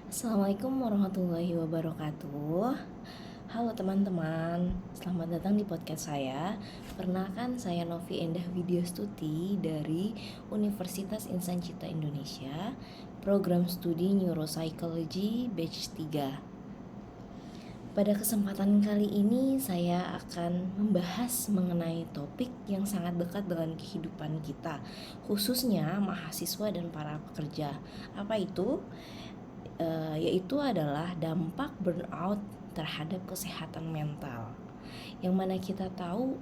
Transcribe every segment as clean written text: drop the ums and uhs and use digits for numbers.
Assalamualaikum warahmatullahi wabarakatuh. Halo teman-teman, selamat datang di podcast saya. Perkenalkan, saya Novi Endah Widyastuti dari Universitas Insan Cipta Indonesia, Program Studi Neuropsychology Batch 3. Pada kesempatan kali ini saya akan membahas mengenai topik yang sangat dekat dengan kehidupan kita, khususnya mahasiswa dan para pekerja. Apa itu? Yaitu adalah dampak burnout terhadap kesehatan mental. Yang mana kita tahu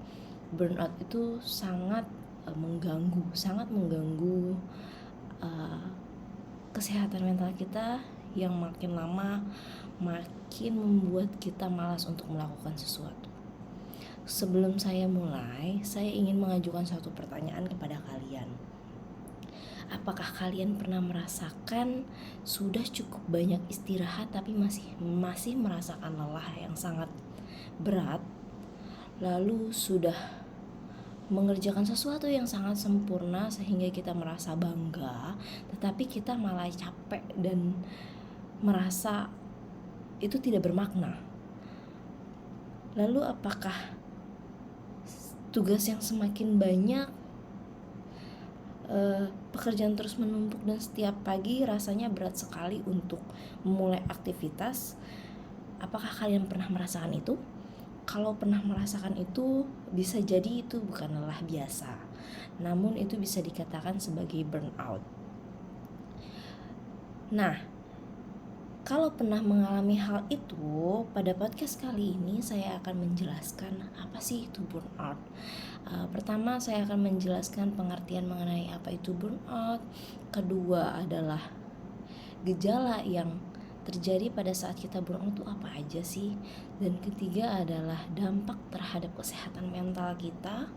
burnout itu sangat mengganggu kesehatan mental kita, yang makin lama makin membuat kita malas untuk melakukan sesuatu. Sebelum saya mulai, saya ingin mengajukan suatu pertanyaan kepada kalian. Apakah kalian pernah merasakan sudah cukup banyak istirahat tapi masih merasakan lelah yang sangat berat, lalu sudah mengerjakan sesuatu yang sangat sempurna sehingga kita merasa bangga, tetapi kita malah capek dan merasa itu tidak bermakna? Lalu apakah tugas yang semakin banyak, pekerjaan terus menumpuk, dan setiap pagi rasanya berat sekali untuk memulai aktivitas? Apakah kalian pernah merasakan itu? Kalau pernah merasakan itu, bisa jadi itu bukan lelah biasa, namun itu bisa dikatakan sebagai burnout. Nah, kalau pernah mengalami hal itu, pada podcast kali ini saya akan menjelaskan apa sih itu burnout. Pertama, saya akan menjelaskan pengertian mengenai apa itu burnout. Kedua adalah gejala yang terjadi pada saat kita burnout itu apa aja sih. Dan ketiga adalah dampak terhadap kesehatan mental kita.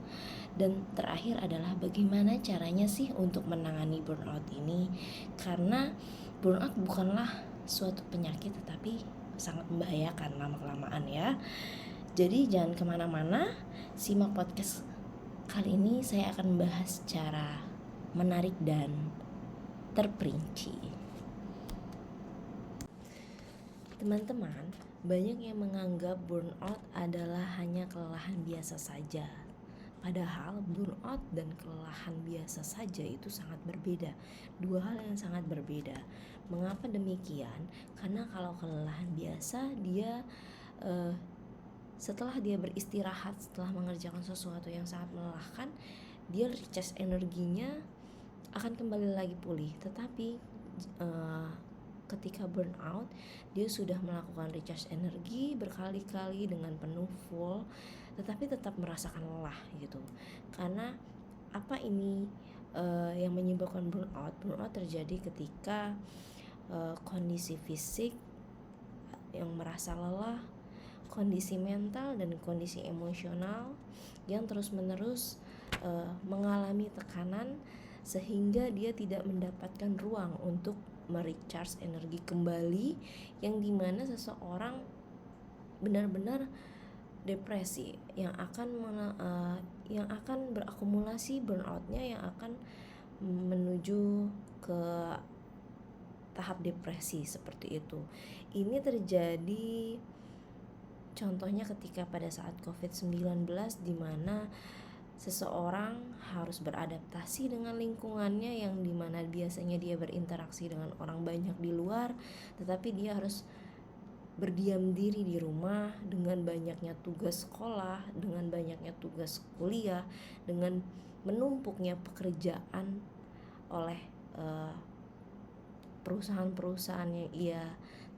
Dan terakhir adalah bagaimana caranya sih untuk menangani burnout ini. Karena burnout bukanlah suatu penyakit, tetapi sangat membahayakan lama-kelamaan ya. Jadi jangan kemana-mana, simak podcast kali ini. Saya akan membahas secara menarik dan terperinci. Teman-teman, banyak yang menganggap burnout adalah hanya kelelahan biasa saja. Padahal burnout dan kelelahan biasa saja itu sangat berbeda. Dua hal yang sangat berbeda. Mengapa demikian? Karena kalau kelelahan biasa, dia setelah dia beristirahat, setelah mengerjakan sesuatu yang sangat melelahkan, dia recharge energinya akan kembali lagi pulih. Tetapi ketika burnout, dia sudah melakukan recharge energi berkali-kali dengan penuh full, tetapi tetap merasakan lelah gitu. Karena apa ini yang menyebabkan burnout? Burnout terjadi ketika kondisi fisik yang merasa lelah, kondisi mental dan kondisi emosional yang terus-menerus mengalami tekanan, sehingga dia tidak mendapatkan ruang untuk merecharge energi kembali, yang dimana seseorang benar-benar depresi, yang akan berakumulasi burnoutnya, yang akan menuju ke tahap depresi seperti itu. Ini terjadi contohnya ketika pada saat COVID-19, di mana seseorang harus beradaptasi dengan lingkungannya, yang dimana biasanya dia berinteraksi dengan orang banyak di luar, tetapi dia harus berdiam diri di rumah dengan banyaknya tugas sekolah, dengan banyaknya tugas kuliah, dengan menumpuknya pekerjaan oleh perusahaan-perusahaan yang ia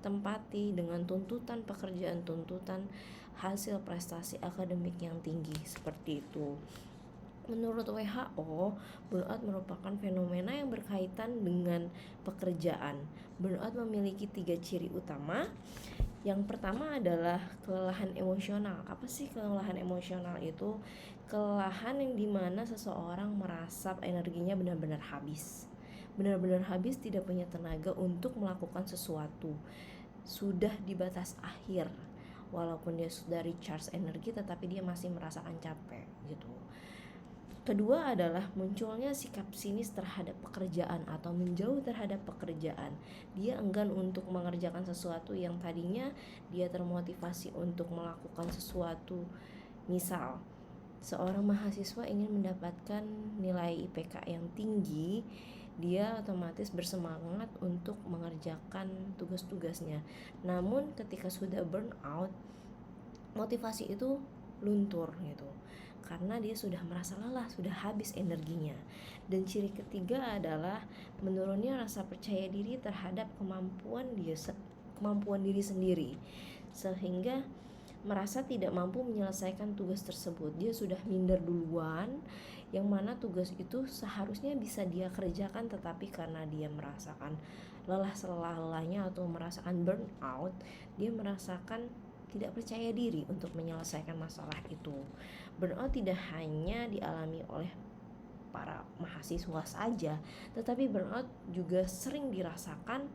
tempati, dengan tuntutan pekerjaan, tuntutan hasil prestasi akademik yang tinggi seperti itu. Menurut WHO, burnout merupakan fenomena yang berkaitan dengan pekerjaan. Burnout memiliki 3 ciri utama. Yang pertama adalah kelelahan emosional. Apa sih kelelahan emosional itu? Kelelahan yang dimana seseorang merasa energinya benar-benar habis. Benar-benar habis, tidak punya tenaga untuk melakukan sesuatu. Sudah di batas akhir. Walaupun dia sudah recharge energi, tetapi dia masih merasakan capek gitu. Kedua adalah munculnya sikap sinis terhadap pekerjaan atau menjauh terhadap pekerjaan. Dia enggan untuk mengerjakan sesuatu yang tadinya dia termotivasi untuk melakukan sesuatu. Misal, seorang mahasiswa ingin mendapatkan nilai IPK yang tinggi, dia otomatis bersemangat untuk mengerjakan tugas-tugasnya. Namun ketika sudah burn out, motivasi itu luntur gitu, karena dia sudah merasa lelah, sudah habis energinya. Dan ciri ketiga adalah menurunnya rasa percaya diri terhadap kemampuan diri sendiri, sehingga merasa tidak mampu menyelesaikan tugas tersebut. Dia sudah minder duluan, yang mana tugas itu seharusnya bisa dia kerjakan, tetapi karena dia merasakan lelah selelahnya atau merasakan burnout, dia merasakan tidak percaya diri untuk menyelesaikan masalah itu. Burnout tidak hanya dialami oleh para mahasiswa saja, tetapi burnout juga sering dirasakan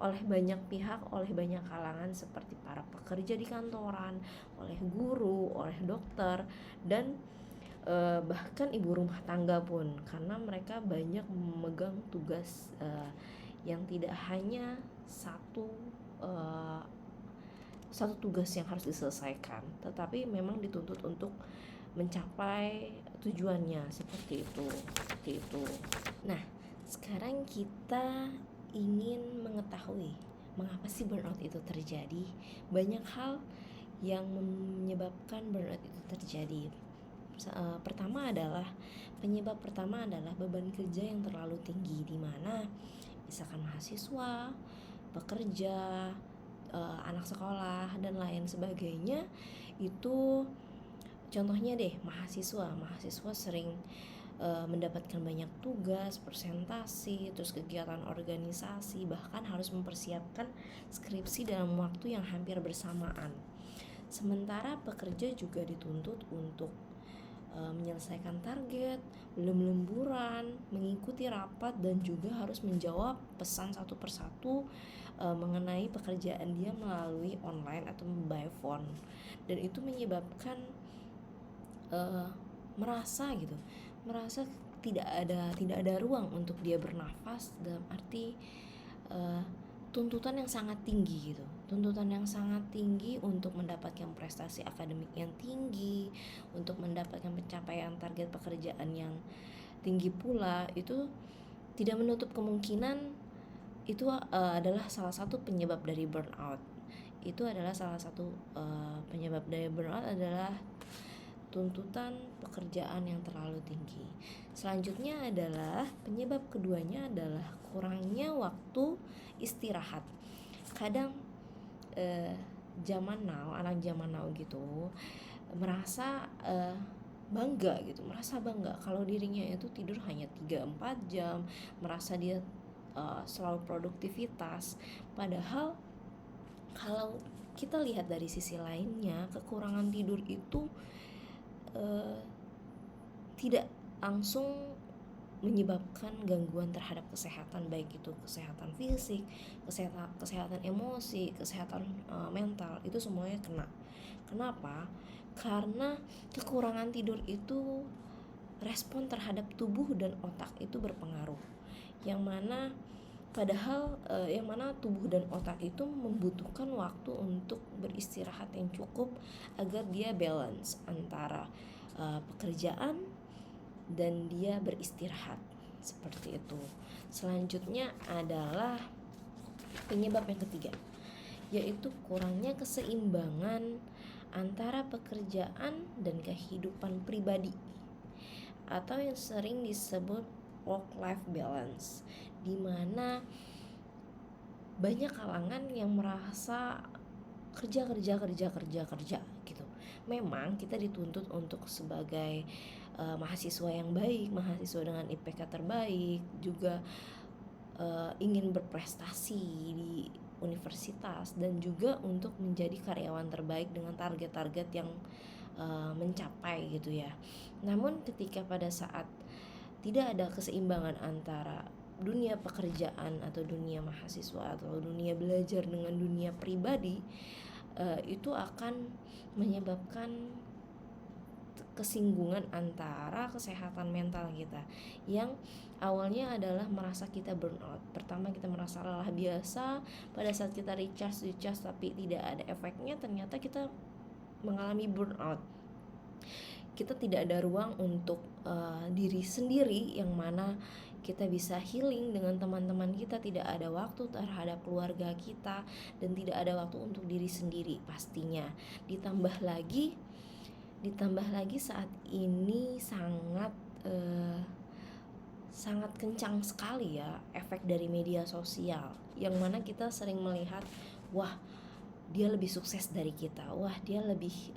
oleh banyak pihak, oleh banyak kalangan seperti para pekerja di kantoran, oleh guru, oleh dokter, dan bahkan ibu rumah tangga pun, karena mereka banyak memegang tugas yang tidak hanya satu tugas yang harus diselesaikan, tetapi memang dituntut untuk mencapai tujuannya seperti itu. Nah, sekarang kita ingin mengetahui mengapa sih burnout itu terjadi. Banyak hal yang menyebabkan burnout itu terjadi. Penyebab pertama adalah beban kerja yang terlalu tinggi, di mana misalkan mahasiswa, pekerja, anak sekolah dan lain sebagainya. Itu contohnya deh, mahasiswa sering mendapatkan banyak tugas, presentasi, terus kegiatan organisasi, bahkan harus mempersiapkan skripsi dalam waktu yang hampir bersamaan. Sementara pekerja juga dituntut untuk menyelesaikan target, belum lemburan, mengikuti rapat, dan juga harus menjawab pesan satu persatu mengenai pekerjaan dia melalui online atau by phone. Dan itu menyebabkan merasa tidak ada ruang untuk dia bernafas, dalam arti tuntutan yang sangat tinggi gitu. Tuntutan yang sangat tinggi untuk mendapatkan prestasi akademik yang tinggi, untuk mendapatkan pencapaian target pekerjaan yang tinggi pula, itu tidak menutup kemungkinan itu adalah salah satu penyebab dari burnout. Penyebab dari burnout adalah tuntutan pekerjaan yang terlalu tinggi. Selanjutnya adalah penyebab keduanya adalah kurangnya waktu istirahat. Kadang anak zaman now gitu merasa bangga kalau dirinya itu tidur hanya 3-4 jam, merasa dia selalu produktivitas. Padahal kalau kita lihat dari sisi lainnya, kekurangan tidur itu tidak langsung menyebabkan gangguan terhadap kesehatan, baik itu kesehatan fisik, kesehatan emosi, kesehatan mental, itu semuanya kena. Kenapa? Karena kekurangan tidur itu respon terhadap tubuh dan otak itu berpengaruh, yang mana tubuh dan otak itu membutuhkan waktu untuk beristirahat yang cukup agar dia balance antara pekerjaan dan dia beristirahat, seperti itu. Selanjutnya adalah penyebab yang ketiga, yaitu kurangnya keseimbangan antara pekerjaan dan kehidupan pribadi, atau yang sering disebut work-life balance, di mana banyak kalangan yang merasa kerja gitu. Memang kita dituntut untuk sebagai mahasiswa yang baik, mahasiswa dengan IPK terbaik, juga ingin berprestasi di universitas, dan juga untuk menjadi karyawan terbaik dengan target-target yang mencapai gitu ya. Namun ketika pada saat tidak ada keseimbangan antara dunia pekerjaan atau dunia mahasiswa atau dunia belajar dengan dunia pribadi, itu akan menyebabkan kesinggungan antara kesehatan mental kita yang awalnya adalah merasa kita burnout. Pertama kita merasa lelah biasa, pada saat kita recharge tapi tidak ada efeknya, ternyata kita mengalami burnout. Kita tidak ada ruang untuk diri sendiri, yang mana kita bisa healing dengan teman-teman kita, tidak ada waktu terhadap keluarga kita, dan tidak ada waktu untuk diri sendiri pastinya. Ditambah lagi saat ini sangat kencang sekali ya efek dari media sosial, yang mana kita sering melihat, wah dia lebih sukses dari kita, wah dia lebih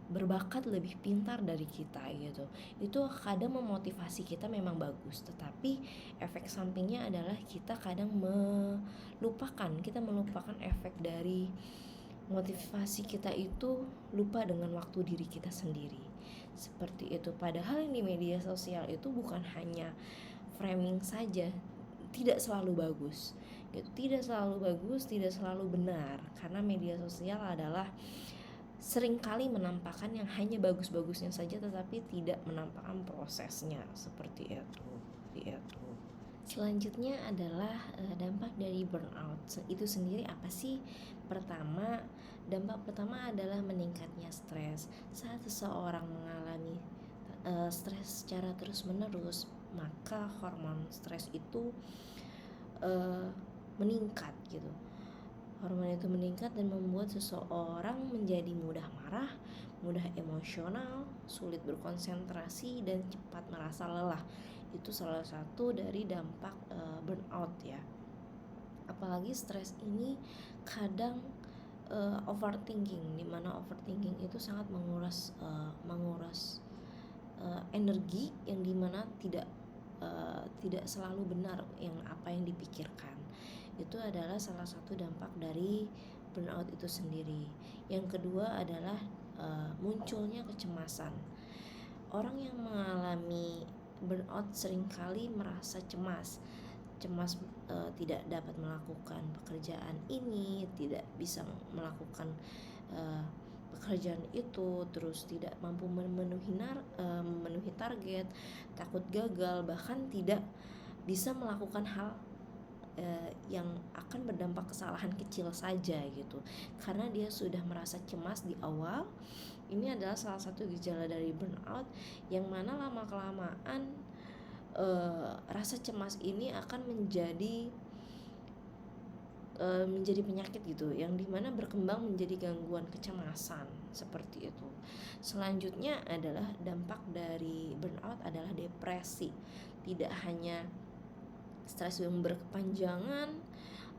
berbakat, lebih pintar dari kita gitu. Itu kadang memotivasi kita, memang bagus, tetapi efek sampingnya adalah kita kadang melupakan efek dari motivasi kita itu, lupa dengan waktu diri kita sendiri. Seperti itu. Padahal di media sosial itu bukan hanya framing saja, tidak selalu bagus gitu, tidak selalu benar, karena media sosial adalah seringkali menampakkan yang hanya bagus-bagusnya saja, tetapi tidak menampakkan prosesnya. Seperti itu. Selanjutnya adalah dampak dari burnout itu sendiri apa sih? Dampak pertama adalah meningkatnya stres. Saat seseorang mengalami stres secara terus-menerus, maka hormon stres itu meningkat gitu. Hormon itu meningkat dan membuat seseorang menjadi mudah marah, mudah emosional, sulit berkonsentrasi, dan cepat merasa lelah. Itu salah satu dari dampak burnout ya. Apalagi stres ini kadang overthinking, dimana overthinking itu sangat menguras energi, yang dimana tidak selalu benar yang apa yang dipikirkan. Itu adalah salah satu dampak dari burnout itu sendiri. Yang kedua adalah munculnya kecemasan. Orang yang mengalami burnout seringkali merasa cemas tidak dapat melakukan pekerjaan ini, tidak bisa melakukan pekerjaan itu, terus tidak mampu memenuhi target, takut gagal, bahkan tidak bisa melakukan hal yang akan berdampak kesalahan kecil saja gitu, karena dia sudah merasa cemas di awal. Ini adalah salah satu gejala dari burnout, yang mana lama kelamaan rasa cemas ini akan menjadi penyakit gitu, yang dimana berkembang menjadi gangguan kecemasan. Seperti itu. Selanjutnya adalah dampak dari burnout adalah depresi. Tidak hanya stres yang berkepanjangan,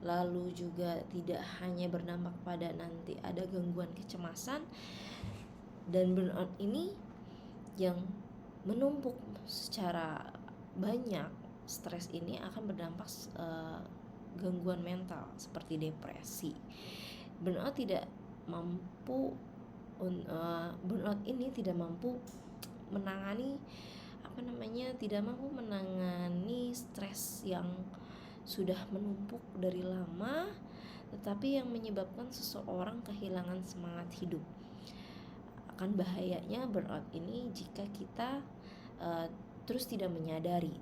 lalu juga tidak hanya berdampak pada nanti ada gangguan kecemasan, dan burnout ini yang menumpuk secara banyak. Stres ini akan berdampak gangguan mental seperti depresi. Burnout ini tidak mampu menangani stres yang sudah menumpuk dari lama, tetapi yang menyebabkan seseorang kehilangan semangat hidup. Akan bahayanya burnout ini jika kita terus tidak menyadari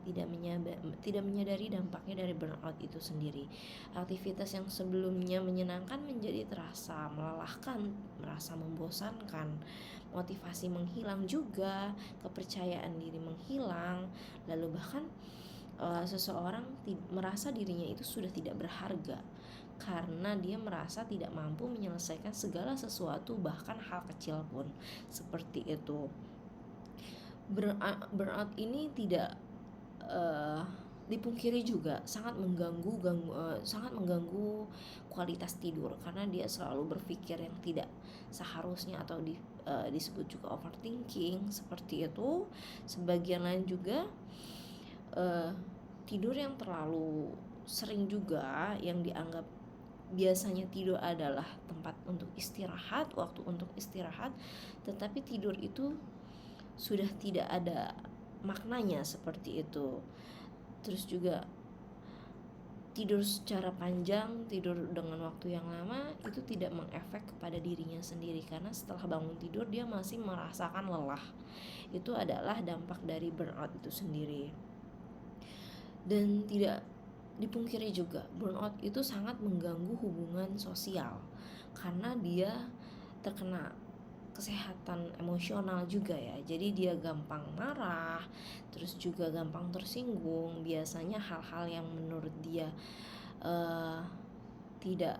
dampaknya dari burnout itu sendiri. Aktivitas yang sebelumnya menyenangkan menjadi terasa melelahkan, merasa membosankan, motivasi menghilang juga, kepercayaan diri menghilang, lalu bahkan seseorang merasa dirinya itu sudah tidak berharga, karena dia merasa tidak mampu menyelesaikan segala sesuatu, bahkan hal kecil pun. Seperti itu. Burnout ini tidak dipungkiri juga sangat mengganggu kualitas tidur, karena dia selalu berpikir yang tidak seharusnya, atau disebut juga overthinking. Seperti itu. Sebagian lain juga tidur yang terlalu sering juga, yang dianggap biasanya tidur adalah tempat untuk istirahat, waktu untuk istirahat, tetapi tidur itu sudah tidak ada maknanya. Seperti itu. Terus juga tidur secara panjang, tidur dengan waktu yang lama itu tidak mengefek kepada dirinya sendiri, karena setelah bangun tidur dia masih merasakan lelah. Itu adalah dampak dari burnout itu sendiri. Dan tidak dipungkiri juga, burnout itu sangat mengganggu hubungan sosial karena dia terkena kesehatan emosional juga ya. Jadi dia gampang marah, terus juga gampang tersinggung. Biasanya hal-hal yang menurut dia tidak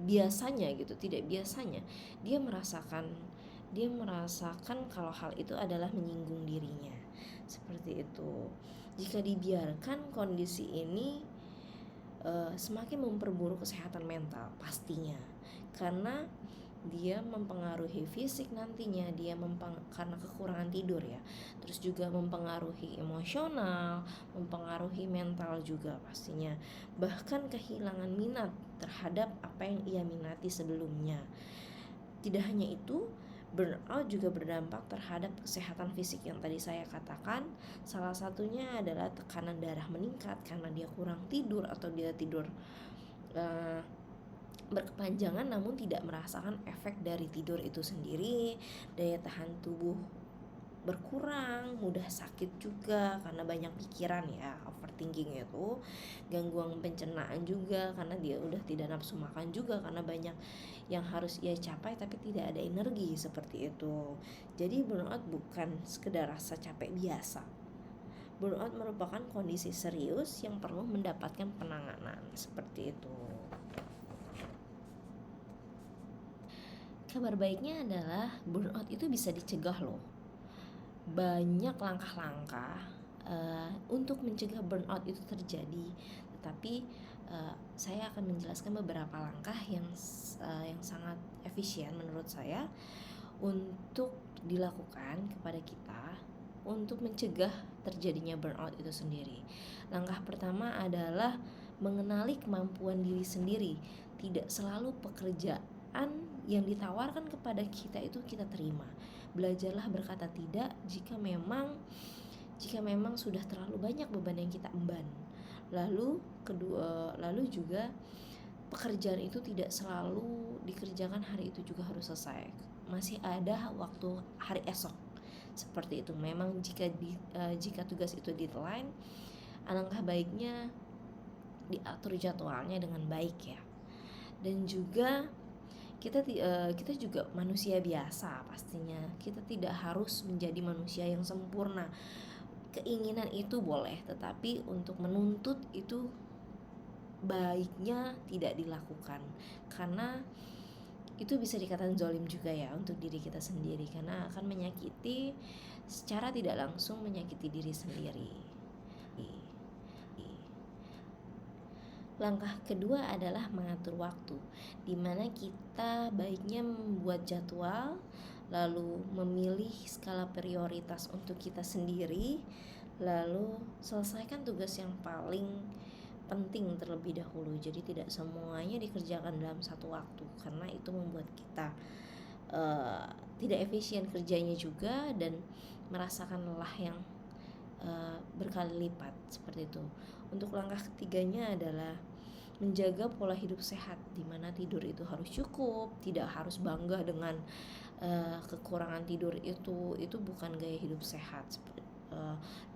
biasanya gitu, tidak biasanya dia merasakan kalau hal itu adalah menyinggung dirinya. Seperti itu. Jika dibiarkan kondisi ini semakin memperburuk kesehatan mental pastinya, karena dia mempengaruhi fisik nantinya, karena kekurangan tidur ya, terus juga mempengaruhi emosional, mempengaruhi mental juga pastinya, bahkan kehilangan minat terhadap apa yang ia minati sebelumnya. Tidak hanya itu, burnout juga berdampak terhadap kesehatan fisik yang tadi saya katakan. Salah satunya adalah tekanan darah meningkat karena dia kurang tidur atau dia tidur berkepanjangan namun tidak merasakan efek dari tidur itu sendiri. Daya tahan tubuh berkurang, mudah sakit juga karena banyak pikiran ya, overthinking itu. Gangguan pencernaan juga karena dia udah tidak nafsu makan juga karena banyak yang harus ia capai tapi tidak ada energi, seperti itu. Jadi burnout bukan sekedar rasa capek biasa. Burnout merupakan kondisi serius yang perlu mendapatkan penanganan, seperti itu. Kabar baiknya adalah burnout itu bisa dicegah loh. Banyak langkah-langkah untuk mencegah burnout itu terjadi, tetapi saya akan menjelaskan beberapa langkah yang sangat efisien menurut saya untuk dilakukan kepada kita untuk mencegah terjadinya burnout itu sendiri. Langkah pertama adalah mengenali kemampuan diri sendiri. Tidak selalu pekerjaan yang ditawarkan kepada kita itu kita terima. Belajarlah berkata tidak jika memang sudah terlalu banyak beban yang kita emban. Lalu juga pekerjaan itu tidak selalu dikerjakan hari itu juga harus selesai. Masih ada waktu hari esok. Seperti itu. Memang jika tugas itu deadline, alangkah baiknya diatur jadwalnya dengan baik ya. Dan juga kita juga manusia biasa pastinya. Kita tidak harus menjadi manusia yang sempurna. Keinginan itu boleh, tetapi untuk menuntut itu baiknya tidak dilakukan, karena itu bisa dikatakan zalim juga ya untuk diri kita sendiri, karena akan menyakiti secara tidak langsung, menyakiti diri sendiri. Langkah kedua adalah mengatur waktu, dimana kita baiknya membuat jadwal, lalu memilih skala prioritas untuk kita sendiri, lalu selesaikan tugas yang paling penting terlebih dahulu. Jadi tidak semuanya dikerjakan dalam satu waktu, karena itu membuat kita tidak efisien kerjanya juga dan merasakan lelah yang berkali lipat, seperti itu. Untuk langkah ketiganya adalah menjaga pola hidup sehat, di mana tidur itu harus cukup. Tidak harus bangga dengan kekurangan tidur itu bukan gaya hidup sehat.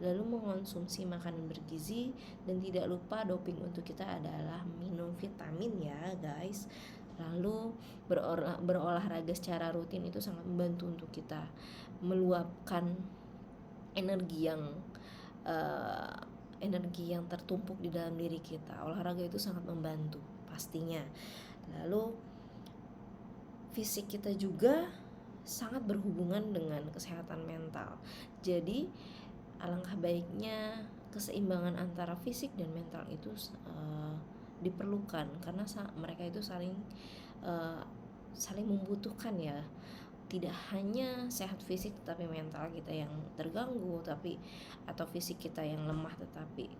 Lalu mengonsumsi makanan bergizi, dan tidak lupa doping untuk kita adalah minum vitamin ya guys. Lalu berolahraga secara rutin itu sangat membantu untuk kita meluapkan energi yang tertumpuk di dalam diri kita. Olahraga itu sangat membantu pastinya. Lalu fisik kita juga sangat berhubungan dengan kesehatan mental. Jadi alangkah baiknya keseimbangan antara fisik dan mental itu diperlukan, karena mereka itu saling membutuhkan ya. Tidak hanya sehat fisik tetapi mental kita yang terganggu, atau fisik kita yang lemah tetapi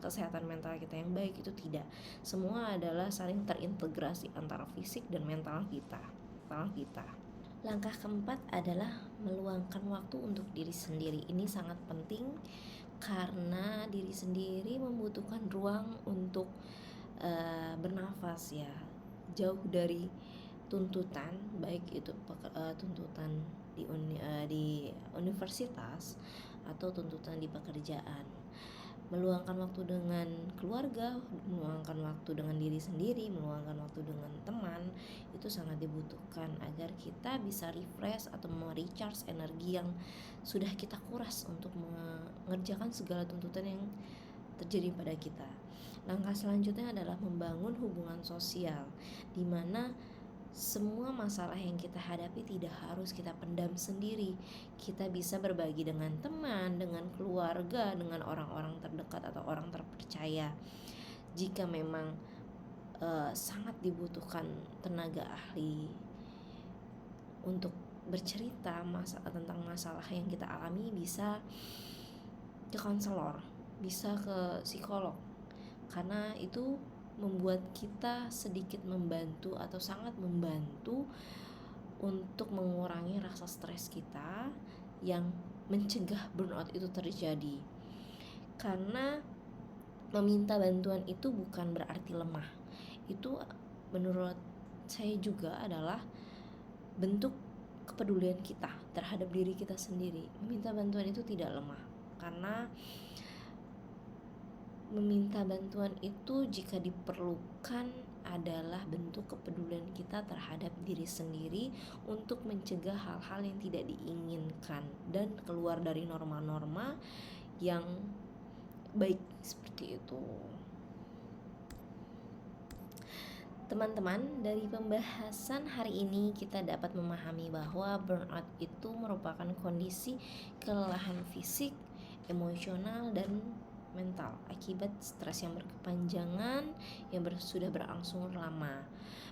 kesehatan mental kita yang baik, itu tidak. Semua adalah saling terintegrasi antara fisik dan mental kita. Langkah keempat adalah meluangkan waktu untuk diri sendiri. Ini sangat penting karena diri sendiri membutuhkan ruang untuk bernafas ya, jauh dari tuntutan, baik itu tuntutan di universitas atau tuntutan di pekerjaan. Meluangkan waktu dengan keluarga, meluangkan waktu dengan diri sendiri, meluangkan waktu dengan teman, itu sangat dibutuhkan agar kita bisa refresh atau merecharge energi yang sudah kita kuras untuk mengerjakan segala tuntutan yang terjadi pada kita. Langkah selanjutnya adalah membangun hubungan sosial, di mana semua masalah yang kita hadapi tidak harus kita pendam sendiri. Kita bisa berbagi dengan teman, dengan keluarga, dengan orang-orang terdekat atau orang terpercaya. Jika memang sangat dibutuhkan tenaga ahli untuk bercerita tentang masalah yang kita alami, bisa ke konselor, bisa ke psikolog, karena itu membuat kita sedikit membantu atau sangat membantu untuk mengurangi rasa stres kita yang mencegah burnout itu terjadi. Karena meminta bantuan itu bukan berarti lemah. Itu menurut saya juga adalah bentuk kepedulian kita terhadap diri kita sendiri. Meminta bantuan itu tidak lemah, karena meminta bantuan itu jika diperlukan adalah bentuk kepedulian kita terhadap diri sendiri untuk mencegah hal-hal yang tidak diinginkan dan keluar dari norma-norma yang baik seperti itu. Teman-teman, dari pembahasan hari ini kita dapat memahami bahwa burnout itu merupakan kondisi kelelahan fisik, emosional, dan mental akibat stres yang berkepanjangan yang sudah berlangsung lama.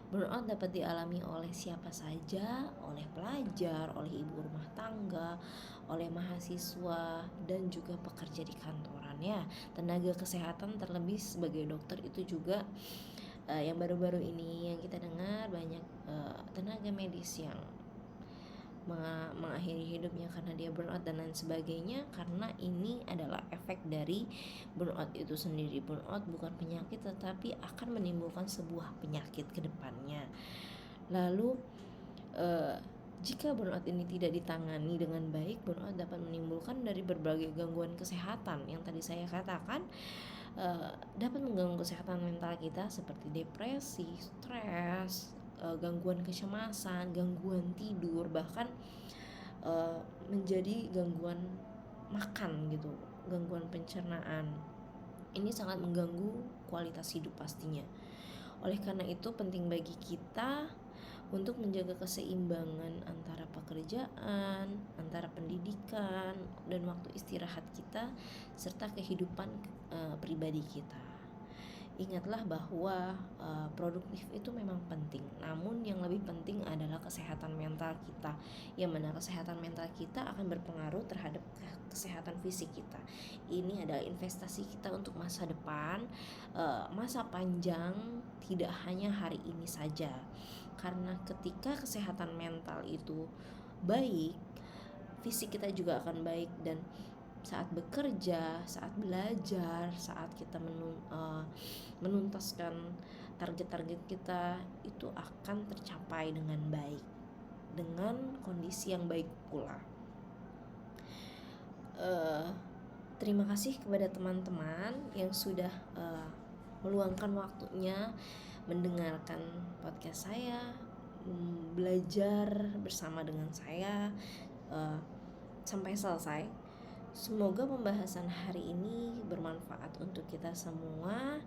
Burnout dapat dialami oleh siapa saja, oleh pelajar, oleh ibu rumah tangga, oleh mahasiswa, dan juga pekerja di kantoran ya. Tenaga kesehatan terlebih sebagai dokter itu juga yang baru-baru ini yang kita dengar banyak tenaga medis yang mengakhiri hidupnya karena dia burnout dan lain sebagainya, karena ini adalah efek dari burnout itu sendiri. Burnout bukan penyakit, tetapi akan menimbulkan sebuah penyakit ke depannya. Lalu jika burnout ini tidak ditangani dengan baik, burnout dapat menimbulkan dari berbagai gangguan kesehatan yang tadi saya katakan, dapat mengganggu kesehatan mental kita seperti depresi, stres, gangguan kecemasan, gangguan tidur, bahkan menjadi gangguan makan gitu, gangguan pencernaan. Ini sangat mengganggu kualitas hidup pastinya. Oleh karena itu penting bagi kita untuk menjaga keseimbangan antara pekerjaan, antara pendidikan, dan waktu istirahat kita, serta kehidupan pribadi kita. Ingatlah bahwa produktif itu memang penting, namun yang lebih penting adalah kesehatan mental kita, yang mana kesehatan mental kita akan berpengaruh terhadap kesehatan fisik kita. Ini adalah investasi kita untuk masa depan, masa panjang, tidak hanya hari ini saja. Karena ketika kesehatan mental itu baik, fisik kita juga akan baik, dan saat bekerja, saat belajar, saat kita menuntaskan target-target kita itu akan tercapai dengan baik, dengan kondisi yang baik pula. Terima kasih kepada teman-teman yang sudah meluangkan waktunya mendengarkan podcast saya, belajar bersama dengan saya sampai selesai. Semoga pembahasan hari ini bermanfaat untuk kita semua.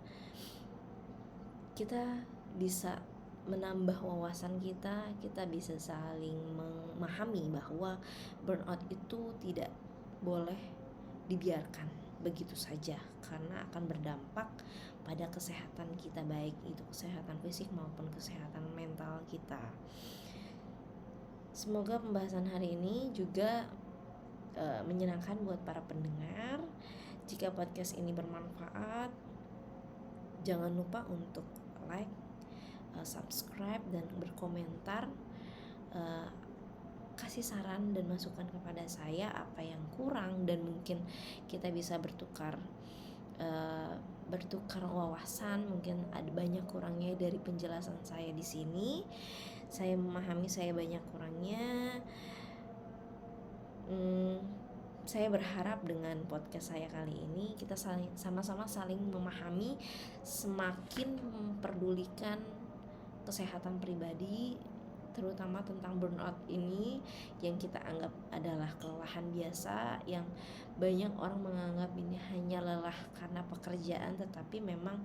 Kita bisa menambah wawasan kita bisa saling memahami bahwa burnout itu tidak boleh dibiarkan begitu saja, karena akan berdampak pada kesehatan kita, baik itu kesehatan fisik maupun kesehatan mental kita. Semoga pembahasan hari ini juga menyenangkan buat para pendengar. Jika podcast ini bermanfaat, jangan lupa untuk like, subscribe, dan berkomentar. kasih saran dan masukan kepada saya apa yang kurang, dan mungkin kita bisa bertukar wawasan. Mungkin ada banyak kurangnya dari penjelasan saya di sini. Saya memahami saya banyak kurangnya. Saya berharap dengan podcast saya kali ini kita sama-sama saling memahami, semakin memperdulikan kesehatan pribadi, terutama tentang burnout ini yang kita anggap adalah kelelahan biasa, yang banyak orang menganggap ini hanya lelah karena pekerjaan, tetapi memang